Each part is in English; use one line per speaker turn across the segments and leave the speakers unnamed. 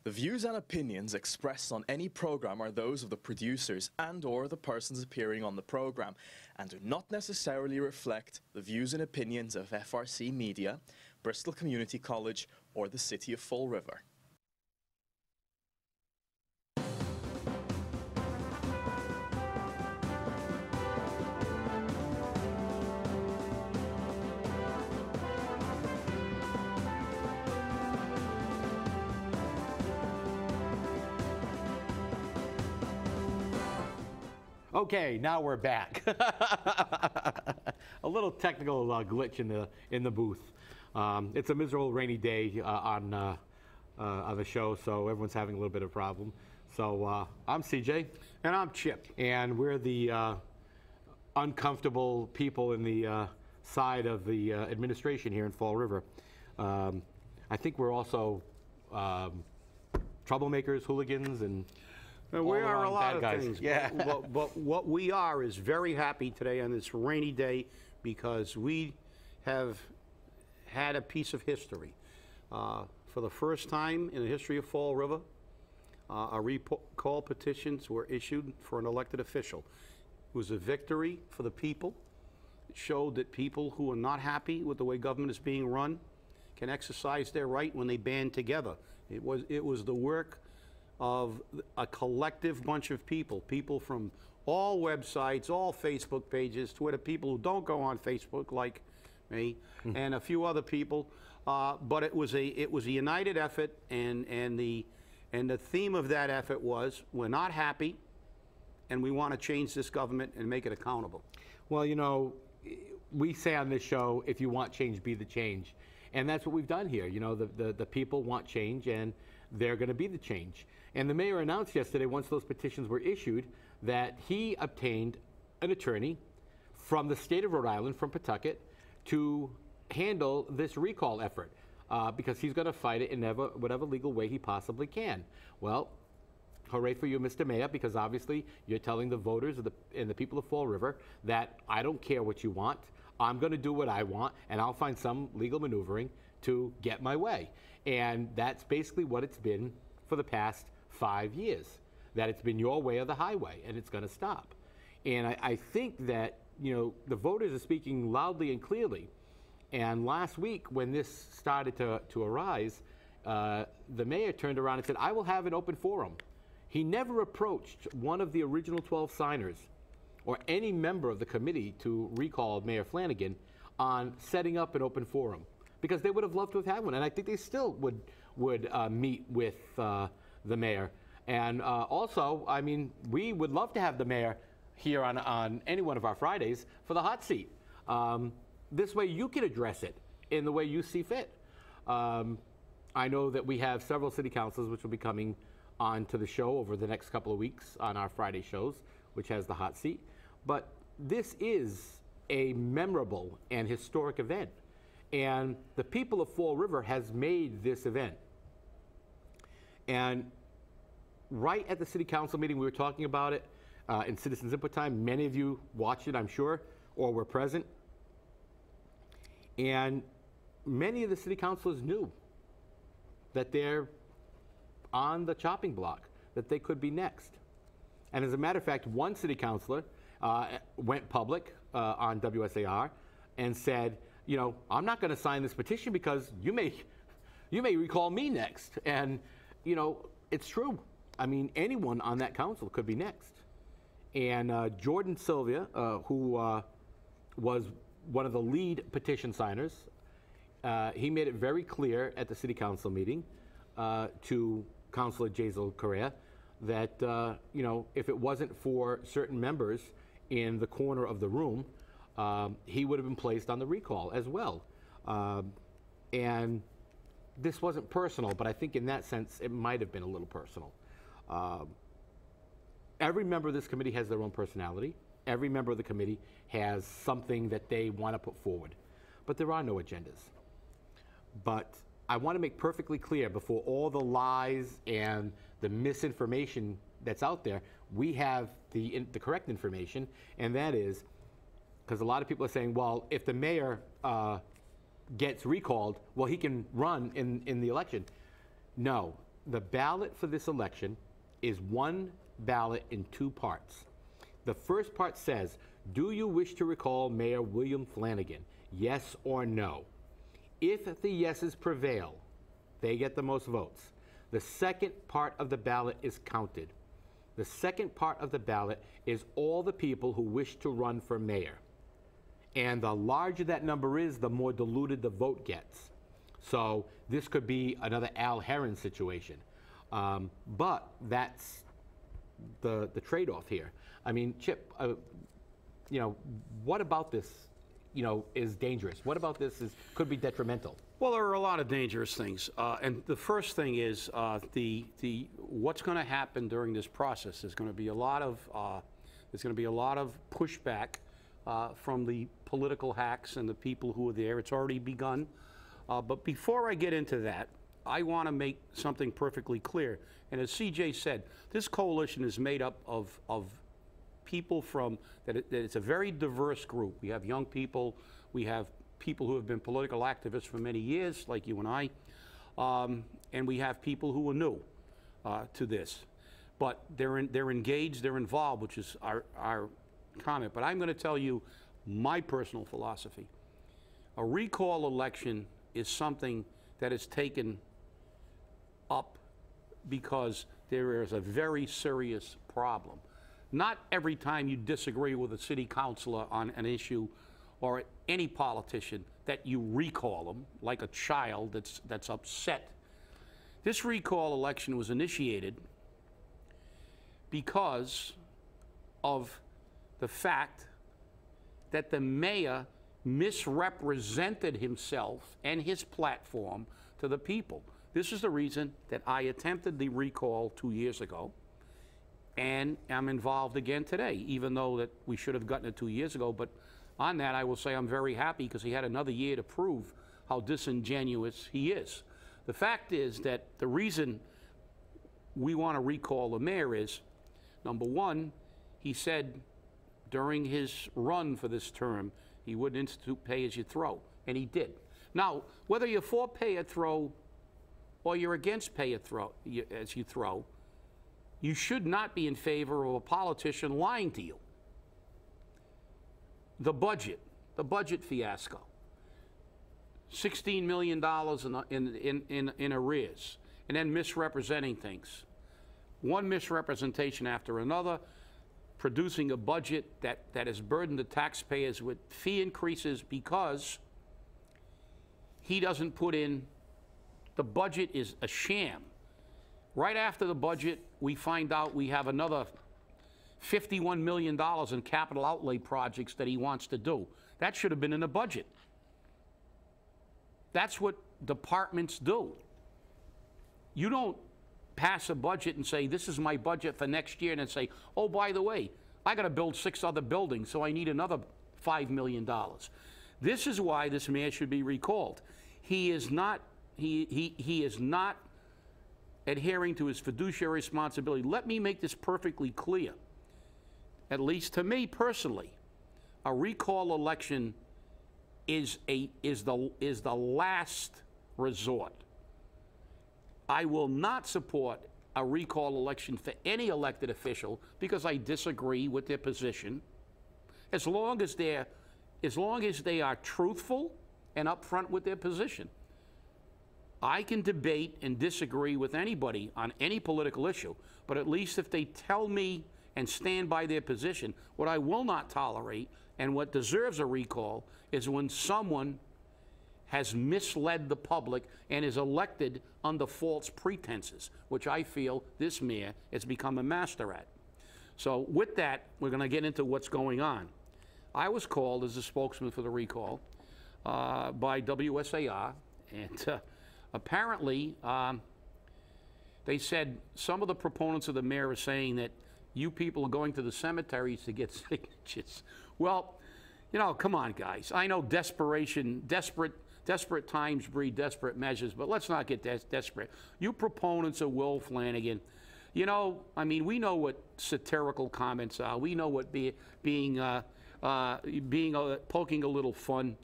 The views and opinions expressed on any program are those of the producers and/or the persons appearing on the program and do not necessarily reflect the views and opinions of FRC Media, Bristol Community College, or the City of Fall River.
Okay, now we're back. A little technical glitch in the booth. It's a miserable rainy day on the show, so everyone's having a little bit of a problem. So I'm CJ.
And I'm Chip.
And we're the uncomfortable people in the side of the administration here in Fall River. I think we're also troublemakers, hooligans, and
we are a lot of things.
Yeah.
But what we are is very happy today on this rainy day because we have had a piece of history. For the first time in the history of Fall River, a recall petitions were issued for an elected official. It was a victory for the people. It showed that people who are not happy with the way government is being run can exercise their right when they band together. It was the work of a collective bunch of people from all websites, all Facebook pages, Twitter, people who don't go on Facebook like me, and a few other people. But it was a united effort, and the theme of that effort was we're not happy, and we want to change this government and make it accountable.
Well, you know, we say on this show, if you want change, be the change. And that's what we've done here. You know, the people want change, and they're going to be the change. And the mayor announced yesterday, once those petitions were issued, that he obtained an attorney from the state of Rhode Island, from Pawtucket, to handle this recall effort, because he's going to fight it in whatever legal way he possibly can. Well, hooray for you, Mr. Mayor, because obviously you're telling the voters and the people of Fall River that I don't care what you want. I'm going to do what I want, and I'll find some legal maneuvering to get my way. And that's basically what it's been for the past 5 years, that it's been your way or the highway, and it's going to stop. And I think that, you know, the voters are speaking loudly and clearly. And last week, when this started to arise, the mayor turned around and said, I will have an open forum. He never approached one of the original 12 signers or any member of the committee to recall Mayor Flanagan on setting up an open forum, because they would have loved to have had one. And I think they still would meet with the mayor. And also, I mean, we would love to have the mayor here on any one of our Fridays for the hot seat. This way you can address it in the way you see fit. I know that we have several city councilors which will be coming on to the show over the next couple of weeks on our Friday shows, which has the hot seat. But this is a memorable and historic event. And the people of Fall River has made this event. And right at the city council meeting, we were talking about it in Citizens Input Time. Many of you watched it, I'm sure, or were present. And many of the city councilors knew that they're on the chopping block, that they could be next. And as a matter of fact, one city councilor went public on WSAR and said, you know, I'm not going to sign this petition because you may recall me next. And, you know, it's true. I mean, anyone on that council could be next. And Jordan Sylvia, who was one of the lead petition signers, he made it very clear at the city council meeting to Councilor Jazel Correa that, you know, if it wasn't for certain members in the corner of the room, he would have been placed on the recall as well. And this wasn't personal, but I think in that sense it might have been a little personal. Every member of this committee has their own personality. Every member of the committee has something that they want to put forward. But there are no agendas. But I want to make perfectly clear, before all the lies and the misinformation that's out there, we have the correct information, and that is, because a lot of people are saying, well, if the mayor gets recalled, well, he can run in the election. No, the ballot for this election is one ballot in two parts. The first part says, do you wish to recall Mayor William Flanagan? Yes or no? If the yeses prevail, they get the most votes. The second part of the ballot is counted. The second part of the ballot is all the people who wish to run for mayor. And the larger that number is, the more diluted the vote gets. So this could be another Al Herron situation. But that's the trade-off here. I mean, Chip, you know, what about this, you know, is dangerous? What about this could be detrimental?
Well, there are a lot of dangerous things, and the first thing is what's going to happen during this process. There's going to be a lot of pushback from the political hacks and the people who are there. It's already begun. But before I get into that, I want to make something perfectly clear. And as CJ said, this coalition is made up of people that it's a very diverse group. We have young people, we have people who have been political activists for many years, like you and I, and we have people who are new to this. But they're engaged, they're involved, which is our comment. But I'm going to tell you my personal philosophy. A recall election is something that is taken up because there is a very serious problem. Not every time you disagree with a city councilor on an issue or any politician that you recall them like a child that's upset. This recall election was initiated because of the fact that the mayor misrepresented himself and his platform to the people. This is the reason that I attempted the recall 2 years ago, and I'm involved again today, even though that we should have gotten it 2 years ago. But on that, I will say I'm very happy because he had another year to prove how disingenuous he is. The fact is that the reason we want to recall the mayor is, number one, he said during his run for this term, he wouldn't institute pay-as-you-throw, and he did. Now, whether you're for pay-as-you-throw or you're against pay-as-you-throw, you should not be in favor of a politician lying to you. The budget fiasco, $16 million in arrears, and then misrepresenting things. One misrepresentation after another, producing a budget that has burdened the taxpayers with fee increases because he doesn't put in, the budget is a sham. Right after the budget, we find out we have another $51 million in capital outlay projects that he wants to do. That should have been in the budget. That's what departments do. You don't pass a budget and say, this is my budget for next year, and then say, oh, by the way, I got to build 6 other buildings, so I need another $5 million. This is why this mayor should be recalled. He is not adhering to his fiduciary responsibility. Let me make this perfectly clear. At least to me personally, a recall election is the last resort. I will not support a recall election for any elected official because I disagree with their position. As long as they are truthful and upfront with their position. I can debate and disagree with anybody on any political issue, but at least if they tell me and stand by their position, what I will not tolerate and what deserves a recall is when someone has misled the public and is elected under false pretenses, which I feel this mayor has become a master at. So with that, we're going to get into what's going on. I was called as a spokesman for the recall by WSAR, and apparently they said some of the proponents of the mayor are saying that you people are going to the cemeteries to get signatures. Well, you know, come on, guys. I know desperate times breed desperate measures, but let's not get desperate. You proponents of Will Flanagan, you know, I mean, we know what satirical comments are. We know what poking a little fun.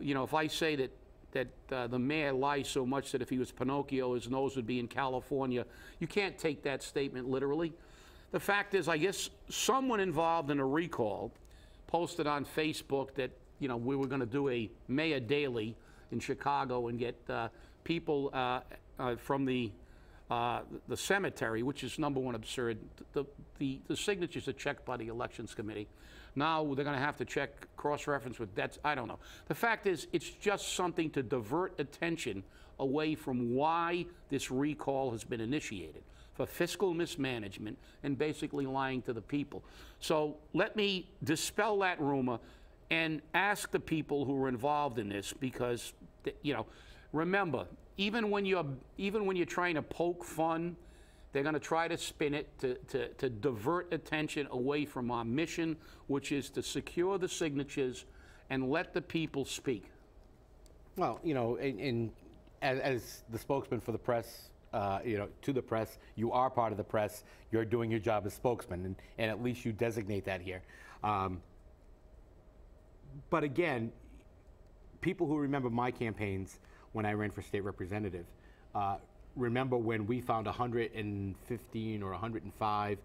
You know, if I say that the mayor lies so much that if he was Pinocchio, his nose would be in California. You can't take that statement literally. The fact is, I guess someone involved in a recall posted on Facebook that, you know, we were going to do a mayor daily in Chicago and get people from the cemetery, which is number one absurd. The signatures are checked by the elections committee. Now they're going to have to check cross-reference with debts. I don't know. The fact is, it's just something to divert attention away from why this recall has been initiated, for fiscal mismanagement and basically lying to the people. So let me dispel that rumor and ask the people who are involved in this, because, you know, remember, even when you're trying to poke fun, they're going to try to spin it to divert attention away from our mission, which is to secure the signatures and let the people speak.
Well, you know, as the spokesman for the press, you know, to the press, you are part of the press. You're doing your job as spokesman, and at least you designate that here. But again, people who remember my campaigns when I ran for state representative, remember when we found 115 or 105,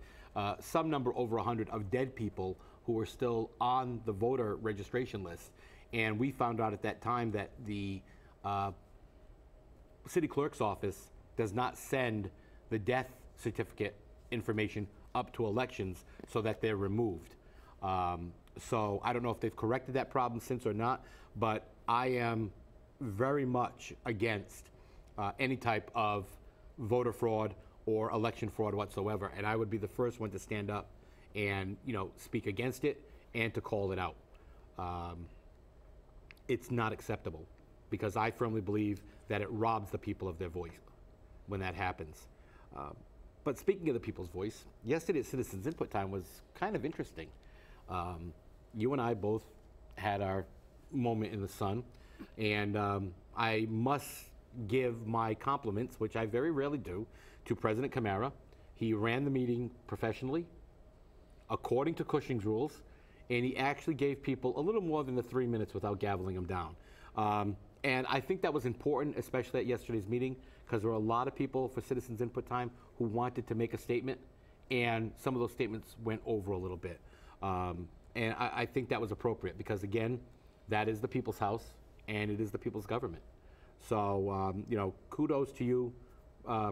some number over 100 of dead people who were still on the voter registration list. And we found out at that time that the city clerk's office does not send the death certificate information up to elections so that they're removed. So I don't know if they've corrected that problem since or not, but I am very much against any type of voter fraud or election fraud whatsoever, and I would be the first one to stand up and, you know, speak against it and to call it out. It's not acceptable, because I firmly believe that it robs the people of their voice when that happens. But speaking of the people's voice, yesterday's Citizens Input Time was kind of interesting. You and I both had our moment in the sun, and I must give my compliments, which I very rarely do, to President Camara. He ran the meeting professionally, according to Cushing's rules, and he actually gave people a little more than the 3 minutes without gaveling them down. And I think that was important, especially at yesterday's meeting, because there were a lot of people for Citizens Input Time who wanted to make a statement, and some of those statements went over a little bit. And I think that was appropriate, because again, that is the people's house, and it is the people's government. So, you know, kudos to you,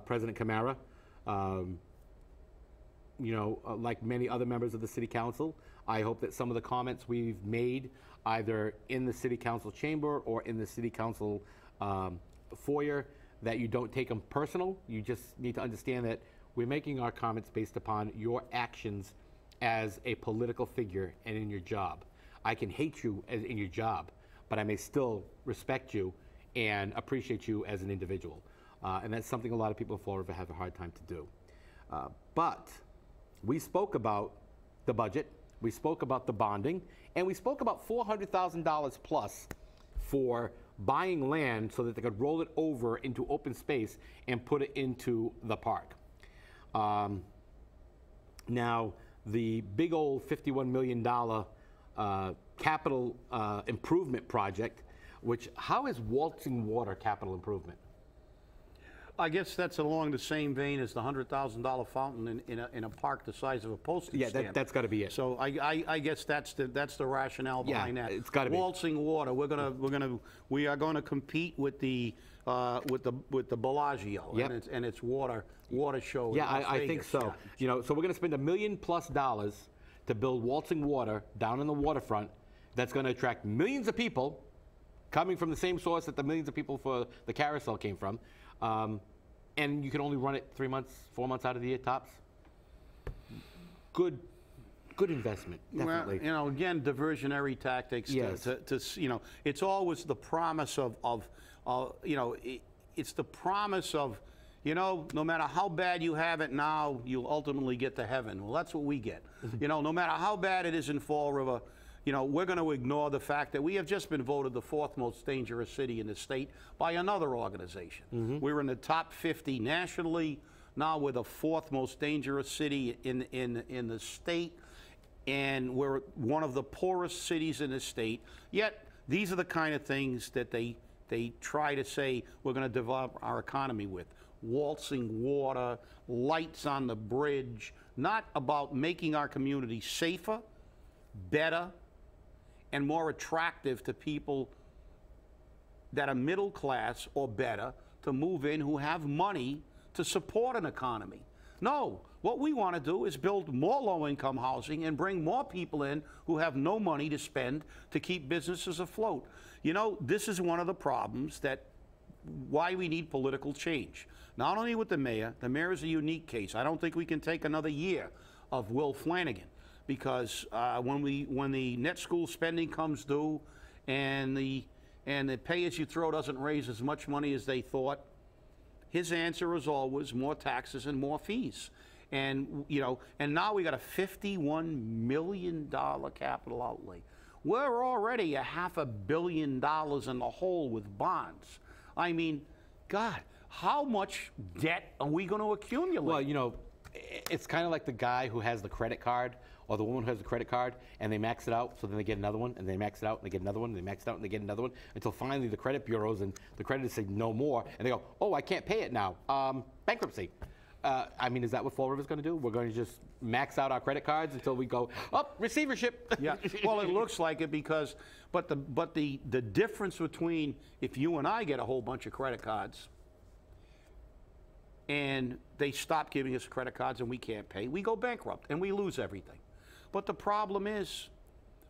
President Camara. You know, like many other members of the City Council, I hope that some of the comments we've made, either in the City Council chamber or in the City Council foyer, that you don't take them personal. You just need to understand that we're making our comments based upon your actions as a political figure and in your job. I can hate you in your job, but I may still respect you and appreciate you as an individual. And that's something a lot of people in Fall River have a hard time to do. But we spoke about the budget, we spoke about the bonding, and we spoke about $400,000 plus for buying land so that they could roll it over into open space and put it into the park. Now, the big old $51 million capital improvement project, which, how is Waltzing Water capital improvement?
I guess that's along the same vein as the $100,000 fountain in a park the size of a postage stamp.
Yeah, that's got to be it.
So I guess that's the rationale behind that.
It's got to be.
Waltzing Water. We are going to compete with the Bellagio.
Yep.
and its water show.
Yeah,
in Las
I think
Vegas.
so.
Yeah.
You know, so we're going to spend $1 million+ to build Waltzing Water down in the waterfront. That's going to attract millions of people, coming from the same source that the millions of people for the carousel came from. And you can only run it 3 months, 4 months out of the year tops. Good investment, definitely.
Well, you know, again, diversionary tactics.
Yes.
You know, it's always the promise of you know, it's the promise of, you know, no matter how bad you have it now, you'll ultimately get to heaven. Well, that's what we get. You know, no matter how bad it is in Fall River, you know, we're going to ignore the fact that we have just been voted the 4th most dangerous city in the state by another organization. Mm-hmm. We're in the top 50 nationally. Now we're the 4th most dangerous city in the state, and we're one of the poorest cities in the state. Yet these are the kind of things that they they try to say we're going to develop our economy with. Waltzing water, lights on the bridge, not about making our community safer, better, and more attractive to people that are middle class or better to move in who have money to support an economy. No, what we want to do is build more low-income housing and bring more people in who have no money to spend to keep businesses afloat. You know, this is one of the problems why we need political change. Not only with the mayor is a unique case. I don't think we can take another year of Will Flanagan, because when the net school spending comes due and the pay-as-you-throw doesn't raise as much money as they thought, his answer is always more taxes and more fees. And, you know, and now we got a $51 million capital outlay. We're already $500 million in the hole with bonds. I mean, God, how much debt are we going to accumulate?
Well, you know, it's kind of like the guy who has the credit card, or the woman who has the credit card, and they max it out, so then they get another one, and they max it out, and they get another one, and they max it out, and they get another one, until finally the credit bureaus and the creditors say no more, and they go, oh, I can't pay it now. Bankruptcy. I mean, is that what Fall River's going to do? We're going to just max out our credit cards until we go, oh, receivership.
Yeah, well, it looks like it because, but the difference between if you and I get a whole bunch of credit cards and they stop giving us credit cards and we can't pay, we go bankrupt and we lose everything. But the problem is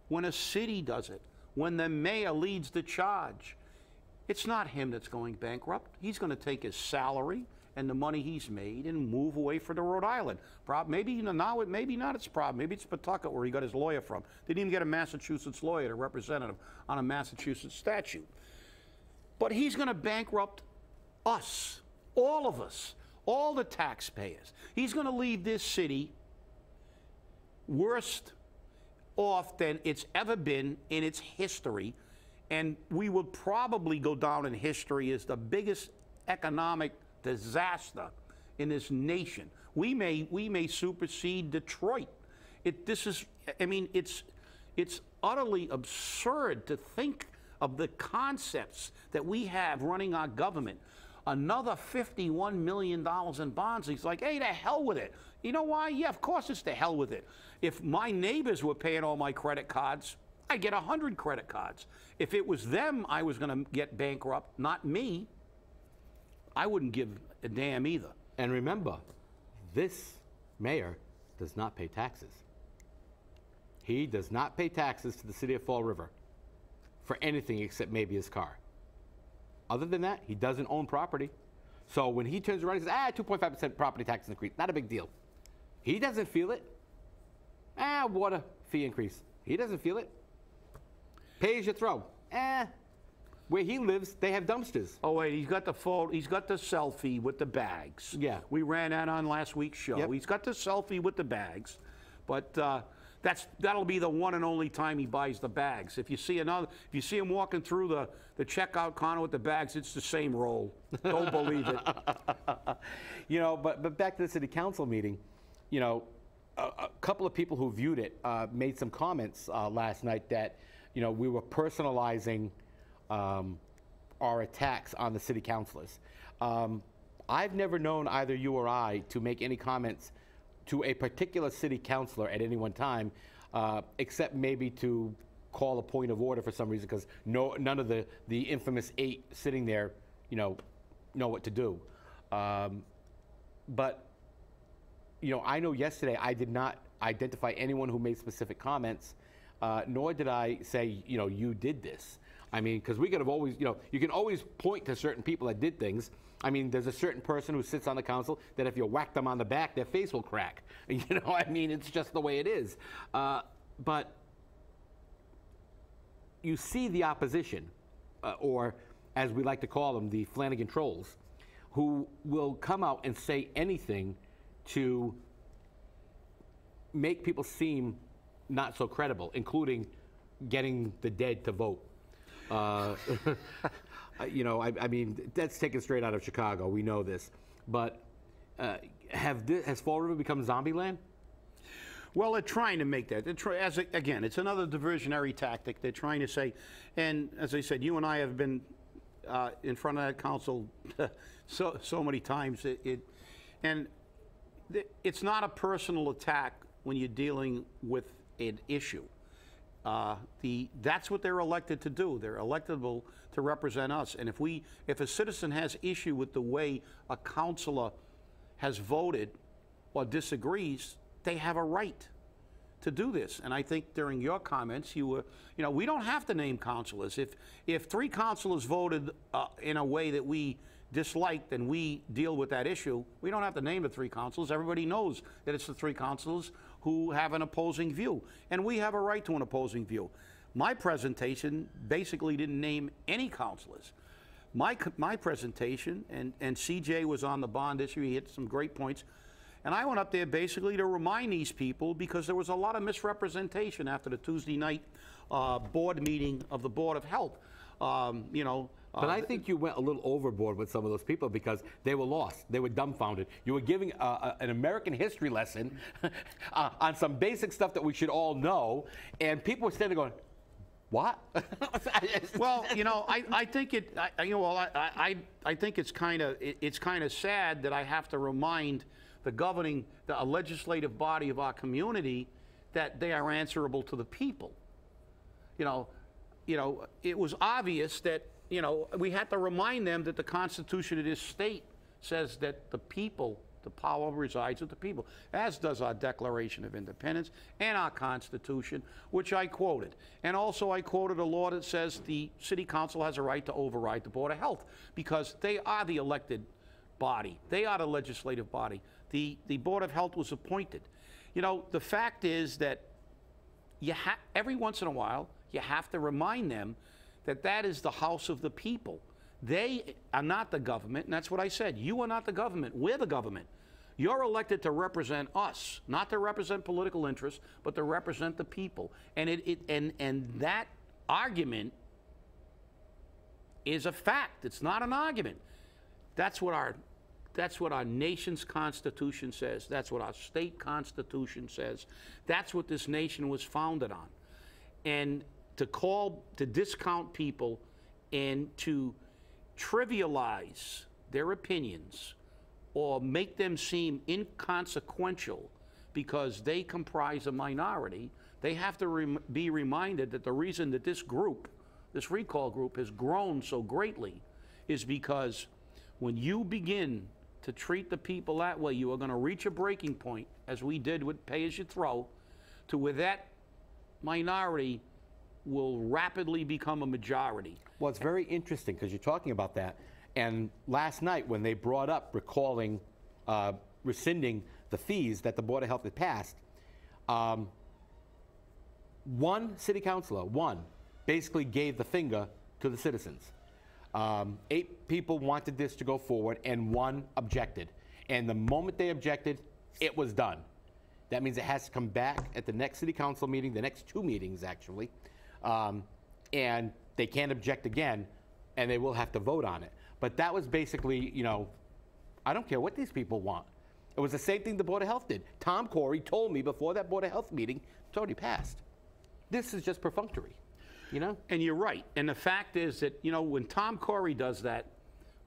when a city does it, when the mayor leads the charge, it's not him that's going bankrupt. He's going to take his salary and the money he's made and move away for the Rhode Island. Maybe now maybe not its problem. Maybe it's Pawtucket where he got his lawyer from. Didn't even get a Massachusetts lawyer to represent him on a Massachusetts statute. But he's going to bankrupt us, all of us, all the taxpayers. He's going to leave this city worse off than it's ever been in its history, and we will probably go down in history as the biggest economic disaster in this nation. We may supersede Detroit. It's utterly absurd to think of the concepts that we have running our government. Another $51 million in bonds. He's like, hey, to hell with it. You know why? Yeah, of course it's to hell with it. If my neighbors were paying all my credit cards, I'd get 100 credit cards. If it was them I was going to get bankrupt, not me, I wouldn't give a damn either.
And remember, this mayor does not pay taxes. He does not pay taxes to the city of Fall River for anything except maybe his car. Other than that, he doesn't own property. So when he turns around and says, 2.5% property tax increase, not a big deal. He doesn't feel it. Water fee increase. He doesn't feel it. Pay as you throw. Where he lives, they have dumpsters.
Oh wait, he's got the photo. He's got the selfie with the bags.
Yeah,
we ran that on last week's show. Yep. He's got the selfie with the bags, but that'll be the one and only time he buys the bags. If you see him walking through the checkout counter with the bags, it's the same roll. Don't believe it.
You know, but back to the city council meeting, you know, a couple of people who viewed it made some comments last night that, you know, we were personalizing our attacks on the city councilors. I've never known either you or I to make any comments to a particular city councilor at any one time, except maybe to call a point of order for some reason, because none of the infamous 8 sitting there, you know what to do. But, you know, I know yesterday I did not identify anyone who made specific comments, nor did I say, you know, you did this. I mean, because we could have always, you know, you can always point to certain people that did things. I mean, there's a certain person who sits on the council that if you whack them on the back, their face will crack. You know, I mean, it's just the way it is. But you see the opposition, or as we like to call them, the Flanagan trolls, who will come out and say anything to make people seem not so credible, including getting the dead to vote. You know, I mean, that's taken straight out of Chicago. We know this. But has Fall River become Zombieland?
Well, they're trying to make that. Again, it's another diversionary tactic. They're trying to say, and as I said, you and I have been in front of that council so many times. It's not a personal attack when you're dealing with an issue. That's what they're elected to do. They're electable to represent us. And if a citizen has issue with the way a councilor has voted or disagrees, they have a right to do this. And I think during your comments, we don't have to name councilors. If 3 councilors voted in a way that we disliked and we deal with that issue, we don't have to name the 3 councilors. Everybody knows that it's the 3 councilors who have an opposing view. And we have a right to an opposing view. My presentation basically didn't name any councilors. My presentation, and CJ was on the bond issue, he hit some great points. And I went up there basically to remind these people, because there was a lot of misrepresentation after the Tuesday night board meeting of the Board of Health.
But I think you went a little overboard with some of those people because they were lost. They were dumbfounded. You were giving an American history lesson on some basic stuff that we should all know, and people were standing going, what?
Well, I think I think it's kind of sad that I have to remind the legislative body of our community that they are answerable to the people. It was obvious that we had to remind them that the Constitution of this state says that the power resides with the people, as does our Declaration of Independence and our Constitution, which I quoted. And also I quoted a law that says the City Council has a right to override the Board of Health because they are the elected body. They are the legislative body. The Board of Health was appointed. The fact is that every once in a while, you have to remind them that that is the House of the people. They are not the government, and that's what I said. You are not the government. We're the government. You're elected to represent us, not to represent political interests, but to represent the people. And that argument is a fact. It's not an argument. That's what our nation's Constitution says. That's what our state Constitution says. That's what this nation was founded on. And to discount people and to trivialize their opinions or make them seem inconsequential because they comprise a minority, they have to be reminded that the reason that this recall group has grown so greatly is because when you begin to treat the people that way, you are going to reach a breaking point, as we did with pay as you throw, to where that minority will rapidly become a majority.
Well, it's very interesting because you're talking about that. And last night when they brought up rescinding the fees that the Board of Health had passed, one city councilor, basically gave the finger to the citizens. 8 people wanted this to go forward and 1 objected. And the moment they objected, it was done. That means it has to come back at the next city council meeting, the next 2 meetings actually, and they can't object again, and they will have to vote on it. But that was basically, I don't care what these people want. It was the same thing the Board of Health did. Tom Corey told me before that Board of Health meeting, it's already passed. This is just perfunctory,
And you're right. And the fact is that, when Tom Corey does that,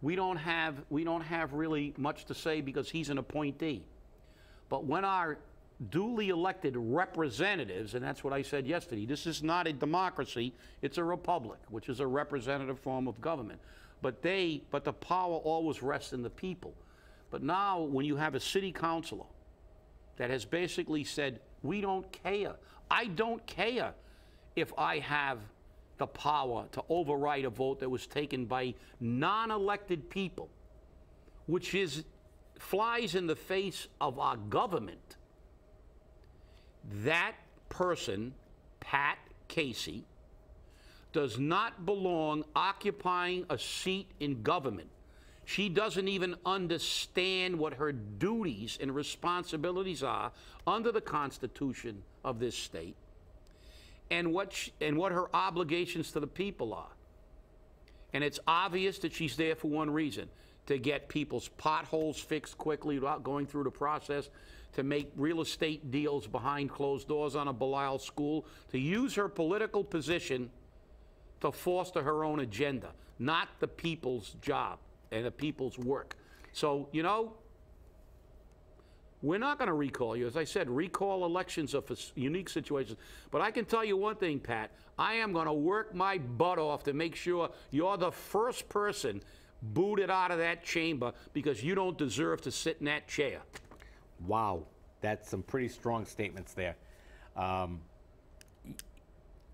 we don't have really much to say because he's an appointee. But when our duly elected representatives, and that's what I said yesterday, this is not a democracy, it's a republic, which is a representative form of government. But the power always rests in the people. But now when you have a city councilor that has basically said, we don't care. I don't care if I have the power to override a vote that was taken by non-elected people, which flies in the face of our government. That person, Pat Casey, does not belong occupying a seat in government. She doesn't even understand what her duties and responsibilities are under the Constitution of this state and what her obligations to the people are. And it's obvious that she's there for one reason, to get people's potholes fixed quickly without going through the process, to make real estate deals behind closed doors on a Belial school, to use her political position to foster her own agenda. not the people's job and the people's work. So, you know, we're not going to recall you. As I said, recall elections are for unique situations. But I can tell you one thing, Pat. I am going to work my butt off to make sure you're the first person booted out of that chamber because you don't deserve to sit in that chair.
Wow, that's some pretty strong statements there.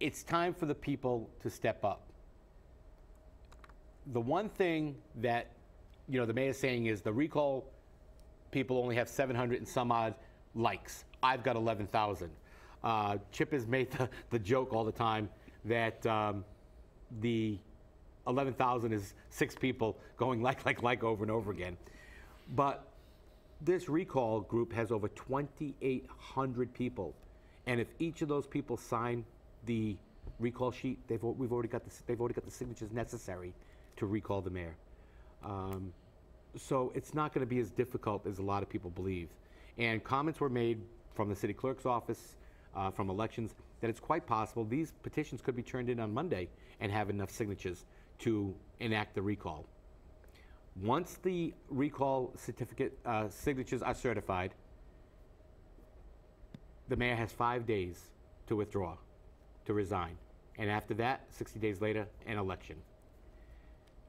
It's time for the people to step up. The one thing that, you know, the mayor's saying is the recall people only have 700 and some odd likes. I've got 11,000. Chip has made the joke all the time that the 11,000 is 6 people going like over and over again. But this recall group has over 2,800 people. And if each of those people sign the recall sheet, they've already got the signatures necessary to recall the mayor. So it's not going to be as difficult as a lot of people believe. And comments were made from the city clerk's office, from elections, that it's quite possible these petitions could be turned in on Monday and have enough signatures to enact the recall. Once the recall certificate signatures are certified, the mayor has 5 days to withdraw, to resign. And after that, 60 days later, an election.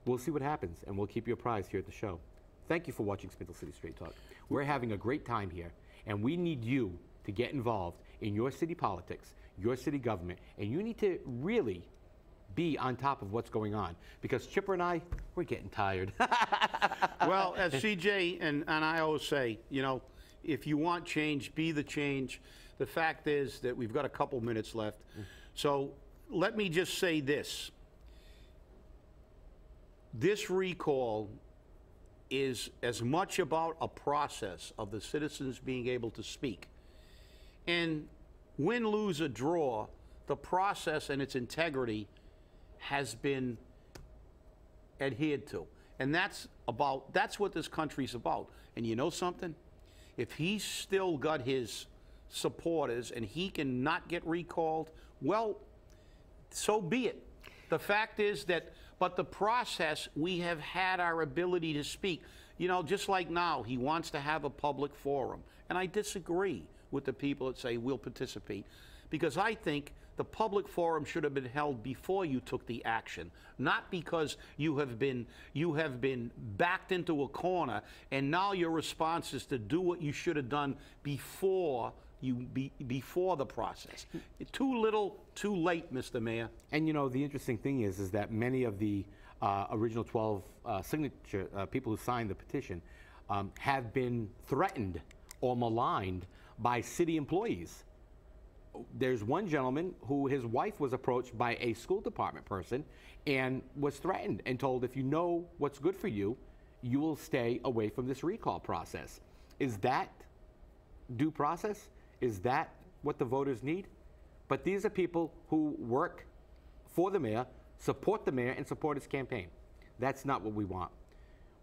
We'll see what happens, and we'll keep you apprised here at the show. Thank you for watching Spindle City Straight Talk. We're having a great time here, and we need you to get involved in your city politics, your city government, and you need to really be on top of what's going on, because Chipper and I, we're getting tired.
Well, as CJ and I always say, you know, if you want change, be the change. The fact is that we've got a couple minutes left. So let me just say this. This recall is as much about a process of the citizens being able to speak. And win, lose, or draw, the process and its integrity has been adhered to. And that's what this country's about. And you know something? If he's still got his supporters and he can not get recalled, well, so be it. The fact is that, but the process, we have had our ability to speak. You know, just like now, he wants to have a public forum. And I disagree with the people that say we'll participate, because I think the public forum should have been held before you took the action, not because you have been backed into a corner and now your response is to do what you should have done before the process. Too little, too late, Mr. Mayor.
And you know, the interesting thing is that many of the original 12 people who signed the petition have been threatened or maligned by city employees. There's one gentleman who his wife was approached by a school department person and was threatened and told, if you know what's good for you, you will stay away from this recall process. Is that due process? Is that what the voters need? But these are people who work for the mayor, support the mayor, and support his campaign. That's not what we want.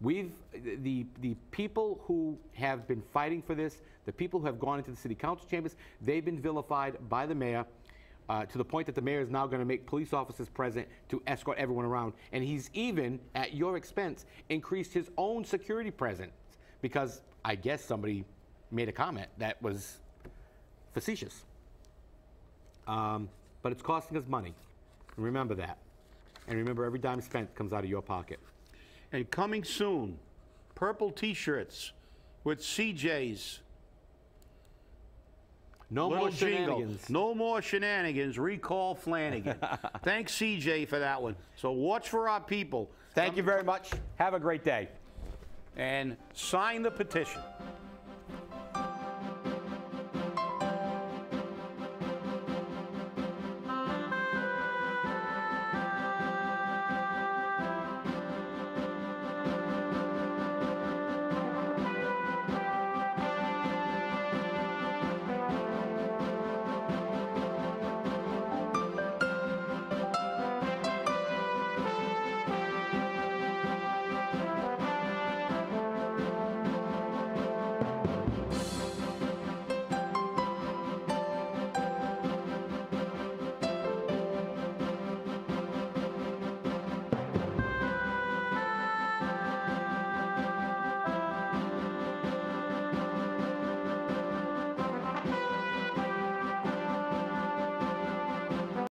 The people who have been fighting for this, the people who have gone into the city council chambers, they've been vilified by the mayor to the point that the mayor is now going to make police officers present to escort everyone around. And he's even, at your expense, increased his own security presence because I guess somebody made a comment that was facetious. But it's costing us money. Remember that. And remember, every dime spent comes out of your pocket.
And coming soon, purple T-shirts with CJ's
no more shenanigans.
No more shenanigans. Recall Flanagan. Thanks, CJ, for that one. So watch for our people.
Thank you very much. Have a great day.
And sign the petition.